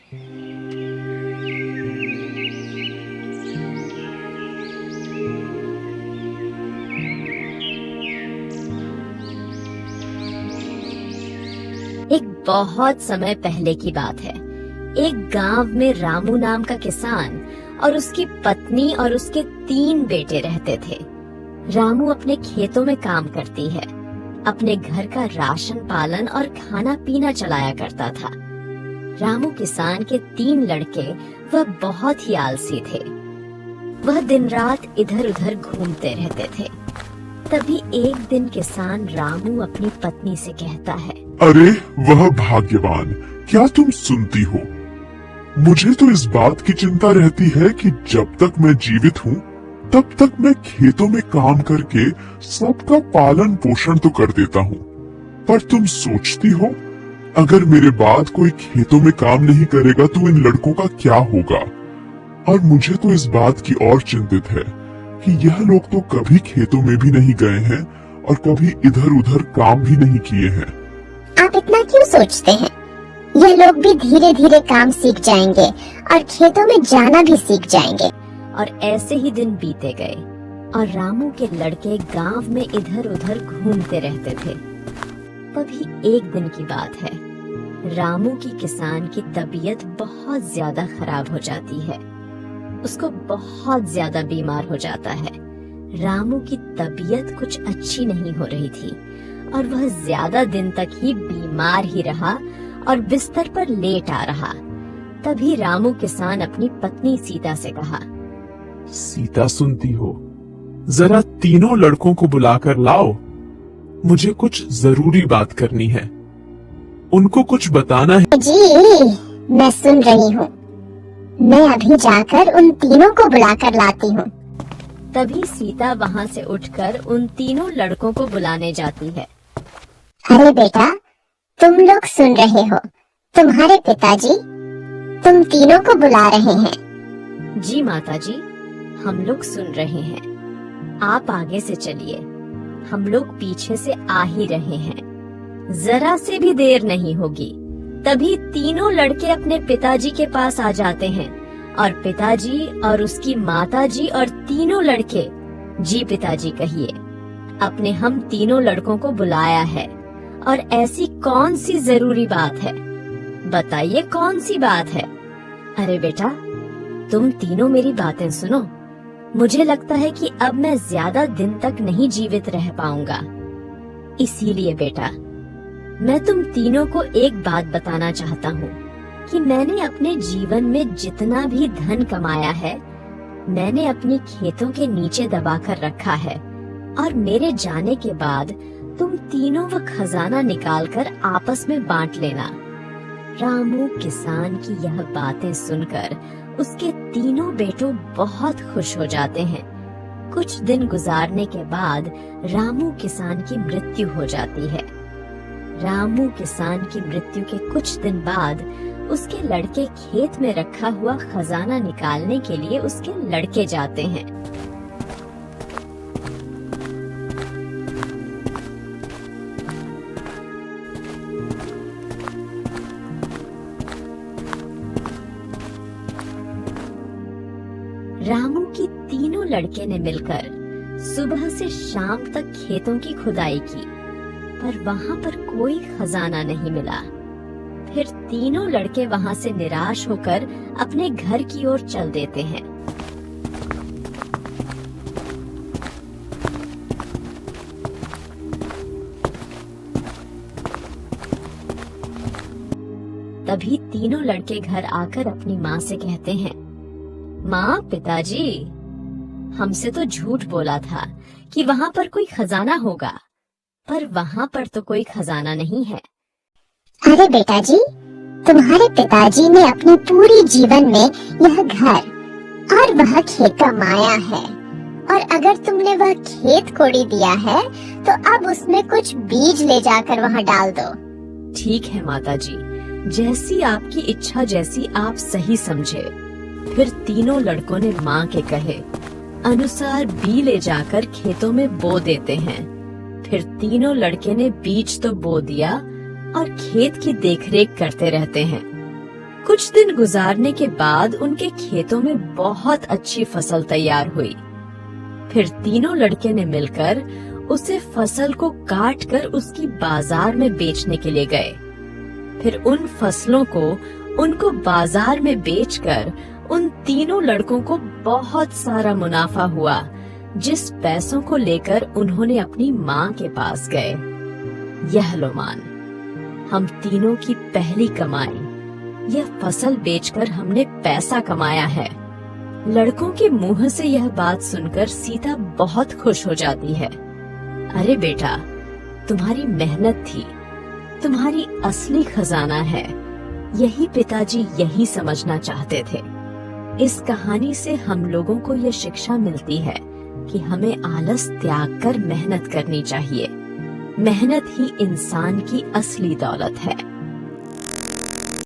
एक बहुत समय पहले की बात है। एक गांव में रामू नाम का किसान और उसकी पत्नी और उसके 3 बेटे रहते थे। रामू अपने खेतों में काम करती है, अपने घर का राशन पालन और खाना पीना चलाया करता था। रामू किसान के 3 लड़के वह बहुत ही आलसी थे। वह दिन रात इधर उधर घूमते रहते थे। तभी एक दिन किसान रामू अपनी पत्नी से कहता है, अरे वह भाग्यवान, क्या तुम सुनती हो? मुझे तो इस बात की चिंता रहती है कि जब तक मैं जीवित हूँ तब तक मैं खेतों में काम करके सबका पालन पोषण तो कर देता हूँ, पर तुम सोचती हो अगर मेरे बाद कोई खेतों में काम नहीं करेगा तो इन लड़कों का क्या होगा? और मुझे तो इस बात की और चिंतित है कि यह लोग तो कभी खेतों में भी नहीं गए हैं और कभी इधर उधर काम भी नहीं किए हैं। आप इतना क्यों सोचते हैं? ये लोग भी धीरे धीरे काम सीख जाएंगे और खेतों में जाना भी सीख जाएंगे। और ऐसे ही दिन बीते गए और रामू के लड़के गांव में इधर उधर घूमते रहते थे। तभी एक दिन की बात है, रामू की किसान की तबीयत बहुत ज्यादा खराब हो जाती है। उसको बहुत ज्यादा बीमार हो जाता है। रामू की तबीयत कुछ अच्छी नहीं हो रही थी और वह ज्यादा दिन तक ही बीमार ही रहा और बिस्तर पर लेट आ रहा। तभी रामू किसान अपनी पत्नी सीता से कहा, सीता सुनती हो, जरा तीनों लड़कों को बुलाकर लाओ, मुझे कुछ जरूरी बात करनी है, उनको कुछ बताना है। जी मैं सुन रही हूँ, मैं अभी जाकर उन तीनों को बुलाकर लाती हूँ। तभी सीता वहाँ से उठकर उन तीनों लड़कों को बुलाने जाती है। अरे बेटा, तुम लोग सुन रहे हो, तुम्हारे पिताजी तुम तीनों को बुला रहे हैं। जी माताजी, हम लोग सुन रहे हैं। आप आगे से चलिए, हम लोग पीछे से आ ही रहे हैं। जरा से भी देर नहीं होगी। तभी तीनों लड़के अपने पिताजी के पास आ जाते हैं और पिताजी और उसकी माताजी और तीनों लड़के, जी पिताजी कहिए, अपने हम तीनों लड़कों को बुलाया है और ऐसी कौन सी जरूरी बात है? बताइए कौन सी बात है? अरे बेटा, तुम तीनों मेरी बातें सुनो। मुझे लगता है कि अब मैं ज्यादा दिन तक नहीं जीवित रह पाऊंगा। इसीलिए बेटा, मैं तुम तीनों को एक बात बताना चाहता हूँ कि मैंने अपने जीवन में जितना भी धन कमाया है, मैंने अपने खेतों के नीचे दबाकर रखा है और मेरे जाने के बाद तुम तीनों वो खजाना निकालकर आपस में बांट लेना। रामू किसान की यह बातें सुनकर उसके तीनों बेटों बहुत खुश हो जाते हैं। कुछ दिन गुजारने के बाद रामू किसान की मृत्यु हो जाती है। रामू किसान की मृत्यु के कुछ दिन बाद उसके लड़के खेत में रखा हुआ खजाना निकालने के लिए उसके लड़के जाते हैं। रामू की तीनों लड़के ने मिलकर सुबह से शाम तक खेतों की खुदाई की, पर वहाँ पर कोई खजाना नहीं मिला। फिर तीनों लड़के वहाँ से निराश होकर अपने घर की ओर चल देते हैं। तभी तीनों लड़के घर आकर अपनी माँ से कहते हैं, माँ, पिताजी, हमसे तो झूठ बोला था कि वहाँ पर कोई खजाना होगा, पर वहाँ पर तो कोई खजाना नहीं है। अरे बेटा जी, तुम्हारे पिताजी ने अपने पूरे जीवन में यह घर और वह खेत कमाया है, और अगर तुमने वह खेत कोड़ी दिया है तो अब उसमें कुछ बीज ले जाकर वहाँ डाल दो। ठीक है माताजी, जैसी आपकी इच्छा, जैसी आप सही समझे। फिर तीनों लड़कों ने माँ के कहे अनुसार बीज ले जाकर खेतों में बो देते हैं। फिर तीनों लड़के ने बीज तो बो दिया और खेत की देखरेख करते रहते हैं। कुछ दिन गुजारने के बाद उनके खेतों में बहुत अच्छी फसल तैयार हुई। फिर तीनों लड़के ने मिलकर उसे फसल को काट कर उसकी बाजार में बेचने के लिए गए। फिर उन फसलों को उनको बाजार में बेचकर उन तीनों लड़कों को बहुत सारा मुनाफा हुआ, जिस पैसों को लेकर उन्होंने अपनी माँ के पास गए। यह लो मान, हम तीनों की पहली कमाई, यह फसल बेचकर हमने पैसा कमाया है। लड़कों के मुंह से यह बात सुनकर सीता बहुत खुश हो जाती है। अरे बेटा, तुम्हारी मेहनत थी, तुम्हारी असली खजाना है। यही पिताजी यही समझना चाहते थे। इस कहानी से हम लोगों को यह शिक्षा मिलती है कि हमें आलस त्याग कर मेहनत करनी चाहिए। मेहनत ही इंसान की असली दौलत है।